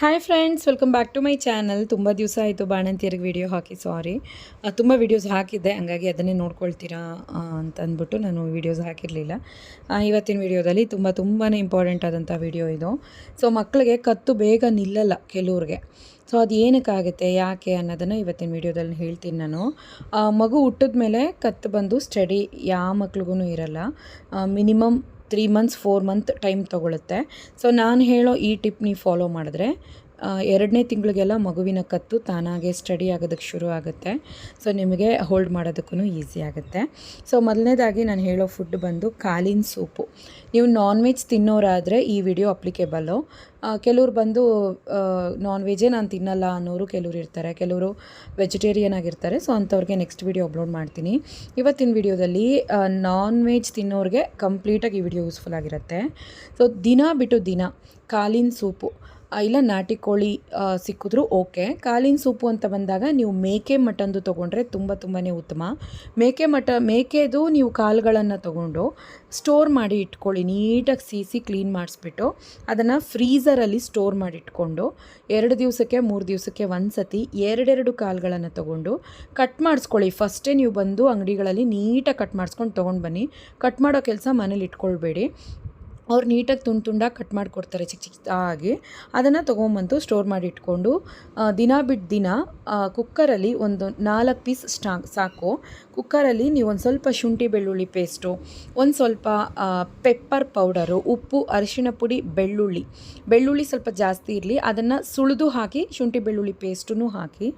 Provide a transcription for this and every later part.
Hi friends, welcome back to my channel. ತುಂಬ ದಿವಸ ಆಯಿತು ಬಾಣಂತಿಯರಿಗೆ ವಿಡಿಯೋ ಹಾಕಿ, ಸಾರಿ. ತುಂಬ ವೀಡಿಯೋಸ್ ಹಾಕಿದ್ದೆ, ಹಂಗಾಗಿ ಅದನ್ನೇ ನೋಡ್ಕೊಳ್ತೀರಾ ಅಂತ ಅಂದ್ಬಿಟ್ಟು ನಾನು ವೀಡಿಯೋಸ್ ಹಾಕಿರಲಿಲ್ಲ. ಇವತ್ತಿನ ವೀಡಿಯೋದಲ್ಲಿ ತುಂಬಾ ಇಂಪಾರ್ಟೆಂಟ್ ಆದಂಥ ವೀಡಿಯೋ ಇದು. ಸೊ ಮಕ್ಕಳಿಗೆ ಕತ್ತು ಬೇಗ ನಿಲ್ಲಲ್ಲ ಕೆಲವ್ರಿಗೆ. ಸೊ ಅದು ಏನಕ್ಕಾಗುತ್ತೆ, ಯಾಕೆ ಅನ್ನೋದನ್ನು ಇವತ್ತಿನ ವೀಡಿಯೋದಲ್ಲಿ ಹೇಳ್ತೀನಿ ನಾನು. ಮಗು ಹುಟ್ಟಿದ ಮೇಲೆ ಕತ್ತು ಬಂದು ಸ್ಟಡಿ ಯಾವ ಮಕ್ಳಿಗೂ ಇರಲ್ಲ. ಮಿನಿಮಮ್ 3 ಮಂತ್ಸ್ 4 ಮಂತ್ ಟೈಮ್ ತೊಗೊಳುತ್ತೆ. ಸೊ ನಾನು ಹೇಳೋ ಈ ಟಿಪ್ ನೀವು ಫಾಲೋ ಮಾಡಿದ್ರೆ 2ನೇ ತಿಂಗಳಿಗೆಲ್ಲ ಮಗುವಿನ ಕತ್ತು ತಾನಾಗೆ ಸ್ಟಡಿ ಆಗೋದಕ್ಕೆ ಶುರು ಆಗುತ್ತೆ. ಸೊ ನಿಮಗೆ ಹೋಲ್ಡ್ ಮಾಡೋದಕ್ಕೂ ಈಸಿ ಆಗುತ್ತೆ. ಸೊ ಮೊದಲನೇದಾಗಿ ನಾನು ಹೇಳೋ ಫುಡ್ ಬಂದು ಕಾಲಿನ ಸೂಪು. ನೀವು ನಾನ್ ವೆಜ್ ತಿನ್ನೋರಾದರೆ ಈ ವಿಡಿಯೋ ಅಪ್ಲಿಕೇಬಲ್ಲು. ಕೆಲವ್ರು ಬಂದು ನಾನ್ ವೆಜ್ಜೇ ನಾನು ತಿನ್ನಲ್ಲ ಅನ್ನೋರು ಕೆಲವ್ರು ಇರ್ತಾರೆ, ಕೆಲವರು ವೆಜಿಟೇರಿಯನ್ ಆಗಿರ್ತಾರೆ. ಸೊ ಅಂಥವ್ರಿಗೆ ನೆಕ್ಸ್ಟ್ ವಿಡಿಯೋ ಅಪ್ಲೋಡ್ ಮಾಡ್ತೀನಿ. ಇವತ್ತಿನ ವಿಡಿಯೋದಲ್ಲಿ ನಾನ್ ವೆಜ್ ತಿನ್ನೋರಿಗೆ ಕಂಪ್ಲೀಟಾಗಿ ಈ ವಿಡಿಯೋ ಯೂಸ್ಫುಲ್ ಆಗಿರುತ್ತೆ. ಸೊ ದಿನ ಬಿಟ್ಟು ದಿನ ಕಾಲಿನ ಸೂಪು ಇಲ್ಲ ನಾಟಿ ಕೋಳಿ ಸಿಕ್ಕಿದ್ರೂ ಓಕೆ. ಕಾಲಿನ ಸೂಪು ಅಂತ ಬಂದಾಗ ನೀವು ಮೇಕೆ ಮಟನ್ದು ತೊಗೊಂಡ್ರೆ ತುಂಬಾ ಉತ್ತಮ. ಮೇಕೆದು ನೀವು ಕಾಲುಗಳನ್ನು ತೊಗೊಂಡು ಸ್ಟೋರ್ ಮಾಡಿ ಇಟ್ಕೊಳ್ಳಿ. ನೀಟಾಗಿ ಸೀಸಿ ಕ್ಲೀನ್ ಮಾಡಿಸ್ಬಿಟ್ಟು ಅದನ್ನು ಫ್ರೀಝರಲ್ಲಿ ಸ್ಟೋರ್ ಮಾಡಿ ಇಟ್ಕೊಂಡು 2 ದಿವಸಕ್ಕೆ 3 ದಿವಸಕ್ಕೆ ಒಂದು ಸತಿ 2 ಕಾಲುಗಳನ್ನು ತೊಗೊಂಡು ಕಟ್ ಮಾಡಿಸ್ಕೊಳ್ಳಿ. ಫಸ್ಟೇ ನೀವು ಬಂದು ಅಂಗಡಿಗಳಲ್ಲಿ ನೀಟಾಗಿ ಕಟ್ ಮಾಡಿಸ್ಕೊಂಡು ತೊಗೊಂಡು ಬನ್ನಿ. ಕಟ್ ಮಾಡೋ ಕೆಲಸ ಮನೇಲಿ ಇಟ್ಕೊಳ್ಬೇಡಿ. ಅವ್ರು ನೀಟಾಗಿ ತುಂಡಾಗಿ ಕಟ್ ಮಾಡಿಕೊಡ್ತಾರೆ ಚಿಕ್ಕದಾಗಿ. ಅದನ್ನು ತೊಗೊಂಬಂದು ಸ್ಟೋರ್ ಮಾಡಿ ಇಟ್ಕೊಂಡು ದಿನ ಬಿಟ್ಟು ದಿನ ಕುಕ್ಕರಲ್ಲಿ ಒಂದು 4 ಪೀಸ್ ಸಾಕು. ಕುಕ್ಕರಲ್ಲಿ ನೀವು ಒಂದು ಸ್ವಲ್ಪ ಶುಂಠಿ ಬೆಳ್ಳುಳ್ಳಿ ಪೇಸ್ಟು, ಒಂದು ಸ್ವಲ್ಪ ಪೆಪ್ಪರ್ ಪೌಡರು, ಉಪ್ಪು, ಅರಿಶಿಣ ಪುಡಿ, ಬೆಳ್ಳುಳ್ಳಿ ಸ್ವಲ್ಪ ಜಾಸ್ತಿ ಇರಲಿ, ಅದನ್ನು ಸುಳಿದು ಹಾಕಿ ಶುಂಠಿ ಬೆಳ್ಳುಳ್ಳಿ ಪೇಸ್ಟನ್ನು ಹಾಕಿ,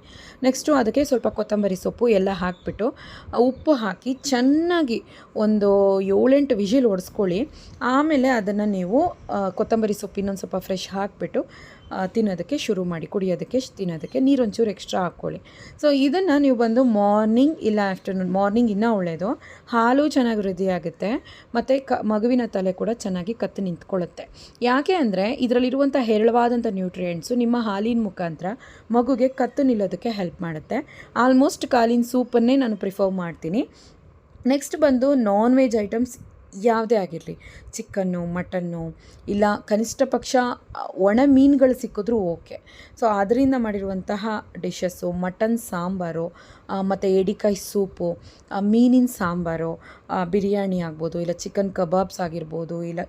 ನೆಕ್ಸ್ಟು ಅದಕ್ಕೆ ಸ್ವಲ್ಪ ಕೊತ್ತಂಬರಿ ಸೊಪ್ಪು ಎಲ್ಲ ಹಾಕಿಬಿಟ್ಟು ಉಪ್ಪು ಹಾಕಿ ಚೆನ್ನಾಗಿ ಒಂದು 7-8 ವಿಷಿಲ್ ಹೊಡೆಸ್ಕೊಳ್ಳಿ. ಆಮೇಲೆ ಅದನ್ನು ನೀವು ಕೊತ್ತಂಬರಿ ಸೊಪ್ಪು ಇನ್ನೊಂದು ಸ್ವಲ್ಪ ಫ್ರೆಶ್ ಹಾಕಿಬಿಟ್ಟು ತಿನ್ನೋದಕ್ಕೆ ಶುರು ಮಾಡಿ, ಕುಡಿಯೋದಕ್ಕೆ ತಿನ್ನೋದಕ್ಕೆ ನೀರೊಂಚೂರು ಎಕ್ಸ್ಟ್ರಾ ಹಾಕ್ಕೊಳ್ಳಿ. ಸೊ ಇದನ್ನು ನೀವು ಬಂದು ಮಾರ್ನಿಂಗ್ ಇಲ್ಲ ಆಫ್ಟರ್ನೂನ್, ಮಾರ್ನಿಂಗ್ ಇನ್ನೂ ಒಳ್ಳೆಯದು. ಹಾಲು ಚೆನ್ನಾಗಿ ವೃದ್ಧಿ ಆಗುತ್ತೆ ಮತ್ತು ಮಗುವಿನ ತಲೆ ಕೂಡ ಚೆನ್ನಾಗಿ ಕತ್ತು ನಿಂತ್ಕೊಳ್ಳುತ್ತೆ. ಯಾಕೆ ಅಂದರೆ ಇದರಲ್ಲಿರುವಂಥ ಹೇರಳವಾದಂಥ ನ್ಯೂಟ್ರಿಯೆಂಟ್ಸು ನಿಮ್ಮ ಹಾಲಿನ ಮುಖಾಂತರ ಮಗುಗೆ ಕತ್ತು ನಿಲ್ಲೋದಕ್ಕೆ ಹೆಲ್ಪ್ ಮಾಡುತ್ತೆ. ಆಲ್ಮೋಸ್ಟ್ ಕಾಲಿನ ಸೂಪನ್ನೇ ನಾನು ಪ್ರಿಫರ್ ಮಾಡ್ತೀನಿ. ನೆಕ್ಸ್ಟ್ ಬಂದು ನಾನ್ ವೆಜ್ ಐಟಮ್ಸ್ ಯಾವುದೇ ಆಗಿರಲಿ, ಚಿಕನ್ನು, ಮಟನ್ನು, ಇಲ್ಲ ಕನಿಷ್ಠ ಪಕ್ಷ ಒಣ ಮೀನುಗಳು ಸಿಕ್ಕಿದ್ರೂ ಓಕೆ. ಸೊ ಅದರಿಂದ ಮಾಡಿರುವಂತಹ ಡಿಶಸ್ಸು, ಮಟನ್ ಸಾಂಬಾರು ಮತ್ತು ಏಡಿಕಾಯಿ ಸೂಪು, ಮೀನಿನ ಸಾಂಬಾರು, ಬಿರಿಯಾನಿ ಆಗ್ಬೋದು, ಇಲ್ಲ ಚಿಕನ್ ಕಬಾಬ್ಸ್ ಆಗಿರ್ಬೋದು, ಇಲ್ಲ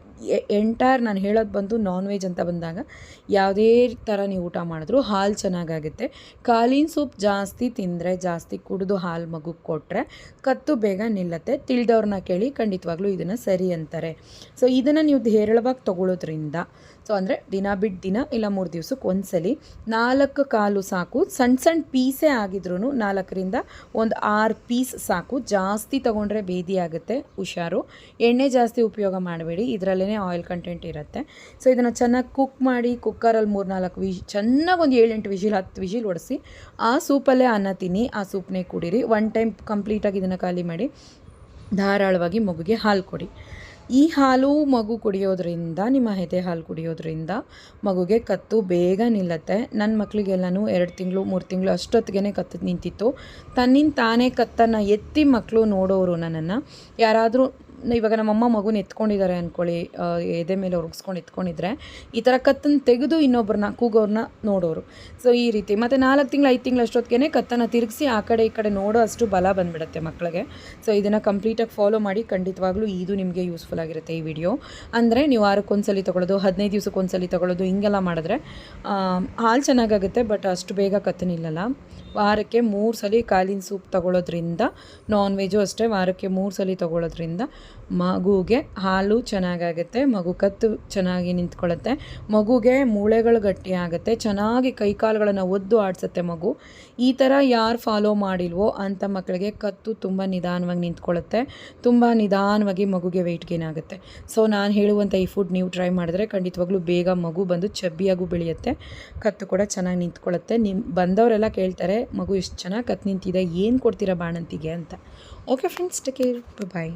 ನಾನು ಹೇಳೋದು ಬಂದು ನಾನ್ ವೆಜ್ ಅಂತ ಬಂದಾಗ ಯಾವುದೇ ಥರ ನೀವು ಊಟ ಮಾಡಿದ್ರೂ ಹಾಲು ಚೆನ್ನಾಗಾಗುತ್ತೆ. ಕಾಲಿನ ಸೂಪ್ ಜಾಸ್ತಿ ತಿಂದರೆ, ಜಾಸ್ತಿ ಕುಡಿದು ಹಾಲು ಮಗುಗೆ ಕೊಟ್ಟರೆ ಕತ್ತು ಬೇಗ ನಿಲ್ಲತ್ತೆ. ತಿಳಿದವ್ರನ್ನ ಕೇಳಿ, ಖಂಡಿತವಾಗ್ಲೂ ಇದನ್ನು ಸರಿ ಅಂತಾರೆ. ಸೊ ಇದನ್ನು ನೀವು ಹೇರಳವಾಗಿ ತೊಗೊಳ್ಳೋದ್ರಿಂದ, ಸೊ ಅಂದರೆ ದಿನ ಬಿಟ್ಟು ದಿನ ಇಲ್ಲ 3 ದಿವಸಕ್ಕೆ ಒಂದ್ಸಲಿ 4 ಕಾಲು ಸಾಕು. ಸಣ್ಣ ಪೀಸೇ ಆಗಿದ್ರೂ 4ರಿಂದ ಒಂದು 6 ಪೀಸ್ ಸಾಕು. ಜಾಸ್ತಿ ತೊಗೊಂಡ್ರೆ ಬೇದಿ ಆಗುತ್ತೆ, ಹುಷಾರು. ಎಣ್ಣೆ ಜಾಸ್ತಿ ಉಪಯೋಗ ಮಾಡಬೇಡಿ, ಇದರಲ್ಲೇ ಆಯಿಲ್ ಕಂಟೆಂಟ್ ಇರುತ್ತೆ. ಸೊ ಇದನ್ನು ಚೆನ್ನಾಗಿ ಕುಕ್ ಮಾಡಿ ಕುಕ್ಕರಲ್ಲಿ 3-4 ಚೆನ್ನಾಗಿ ಒಂದು 7-8 ವಿಷಿಲ್ 10 ವಿಷಿಲ್ ಹೊಡೆಸಿ ಆ ಸೂಪಲ್ಲೇ ಅನ್ನ ತಿನ್ನಿ, ಆ ಸೂಪ್ನೇ ಕುಡೀರಿ. 1 ಟೈಮ್ ಕಂಪ್ಲೀಟಾಗಿ ಇದನ್ನು ಖಾಲಿ ಮಾಡಿ ಧಾರಾಳವಾಗಿ ಮಗುಗೆ ಹಾಲು ಕೊಡಿ. ಈ ಹಾಲು ಮಗು ಕುಡಿಯೋದ್ರಿಂದ, ನಿಮ್ಮ ಎದೆ ಹಾಲು ಕುಡಿಯೋದ್ರಿಂದ ಮಗುಗೆ ಕತ್ತು ಬೇಗ ನಿಲ್ಲತ್ತೆ. ನನ್ನ ಮಕ್ಕಳಿಗೆಲ್ಲನೂ 2 ತಿಂಗಳು 3 ತಿಂಗಳು ಅಷ್ಟೊತ್ತಿಗೆ ಕತ್ತು ನಿಂತಿತ್ತು. ತನ್ನಿಂದ ತಾನೇ ಕತ್ತನ್ನು ಎತ್ತಿ ಮಕ್ಕಳು ನೋಡೋರು ನನ್ನನ್ನು. ಯಾರಾದರೂ ಇವಾಗ ನಮ್ಮಮ್ಮ ಮಗುನ ಎತ್ಕೊಂಡಿದ್ದಾರೆ ಅಂದ್ಕೊಳ್ಳಿ, ಎದೆ ಮೇಲೆ ಒರಗಿಸ್ಕೊಂಡು ಎತ್ಕೊಂಡಿದ್ರೆ ಈ ಥರ ಕತ್ತನ್ನು ತೆಗೆದು ಇನ್ನೊಬ್ಬರನ್ನ ಕೂಗೋರನ್ನ ನೋಡೋರು. ಸೊ ಈ ರೀತಿ ಮತ್ತು 4 ತಿಂಗಳು 5 ತಿಂಗಳು ಅಷ್ಟೊತ್ತಿಗೆ ಕತ್ತನ್ನು ತಿರುಗಿಸಿ ಆ ಕಡೆ ಈ ಕಡೆ ನೋಡೋ ಅಷ್ಟು ಬಲ ಬಂದುಬಿಡುತ್ತೆ ಮಕ್ಕಳಿಗೆ. ಸೊ ಇದನ್ನು ಕಂಪ್ಲೀಟಾಗಿ ಫಾಲೋ ಮಾಡಿ, ಖಂಡಿತವಾಗ್ಲೂ ಇದು ನಿಮಗೆ ಯೂಸ್ಫುಲ್ ಆಗಿರುತ್ತೆ ಈ ವಿಡಿಯೋ. ಅಂದರೆ ನೀವು ವಾರಕ್ಕೊಂದ್ಸಲಿ ತೊಗೊಳ್ಳೋದು, 15 ದಿವಸಕ್ಕೆ ಒಂದ್ಸಲಿ ತೊಗೊಳ್ಳೋದು, ಹಿಂಗೆಲ್ಲ ಮಾಡಿದ್ರೆ ಹಾಲು ಚೆನ್ನಾಗಾಗುತ್ತೆ, ಬಟ್ ಅಷ್ಟು ಬೇಗ ಕತ್ತು ನಿಲ್ಲಲ್ಲ. ವಾರಕ್ಕೆ 3 ಸಲ ಕಾಲಿನ ಸೂಪ್ ತೊಗೊಳ್ಳೋದ್ರಿಂದ, ನಾನ್ ವೆಜ್ಜು ಅಷ್ಟೇ ವಾರಕ್ಕೆ 3 ಸಲ ತೊಗೊಳ್ಳೋದ್ರಿಂದ ಮಗುಗೆ ಹಾಲು ಚೆನ್ನಾಗಾಗುತ್ತೆ, ಮಗು ಕತ್ತು ಚೆನ್ನಾಗಿ ನಿಂತ್ಕೊಳ್ಳುತ್ತೆ, ಮಗುಗೆ ಮೂಳೆಗಳು ಗಟ್ಟಿಯಾಗುತ್ತೆ, ಚೆನ್ನಾಗಿ ಕೈಕಾಲುಗಳನ್ನು ಒದ್ದು ಆಡಿಸುತ್ತೆ ಮಗು. ಈ ಥರ ಯಾರು ಫಾಲೋ ಮಾಡಿಲ್ವೋ ಅಂಥ ಮಕ್ಕಳಿಗೆ ಕತ್ತು ತುಂಬ ನಿಧಾನವಾಗಿ ನಿಂತ್ಕೊಳ್ಳುತ್ತೆ, ತುಂಬ ನಿಧಾನವಾಗಿ ಮಗುಗೆ ವೆಯ್ಟ್ ಗೇನ್ ಆಗುತ್ತೆ. ಸೊ ನಾನು ಹೇಳುವಂಥ ಈ ಫುಡ್ ನೀವು ಟ್ರೈ ಮಾಡಿದ್ರೆ ಖಂಡಿತವಾಗ್ಲೂ ಬೇಗ ಮಗು ಬಂದು ಚಬ್ಬಿಯಾಗೂ ಬೆಳೆಯುತ್ತೆ, ಕತ್ತು ಕೂಡ ಚೆನ್ನಾಗಿ ನಿಂತ್ಕೊಳ್ಳುತ್ತೆ. ಬಂದವರೆಲ್ಲ ಕೇಳ್ತಾರೆ, ಮಗು ಎಷ್ಟು ಚೆನ್ನಾಗಿ ಕತ್ತು ನಿಂತಿದೆ, ಏನು ಕೊಡ್ತೀರಾ ಬಾಣಂತಿಗೆ ಅಂತ. ಓಕೆ ಫ್ರೆಂಡ್ಸ್, ಟೇಕ್ ಕೇರ್, ಬಾಯ್.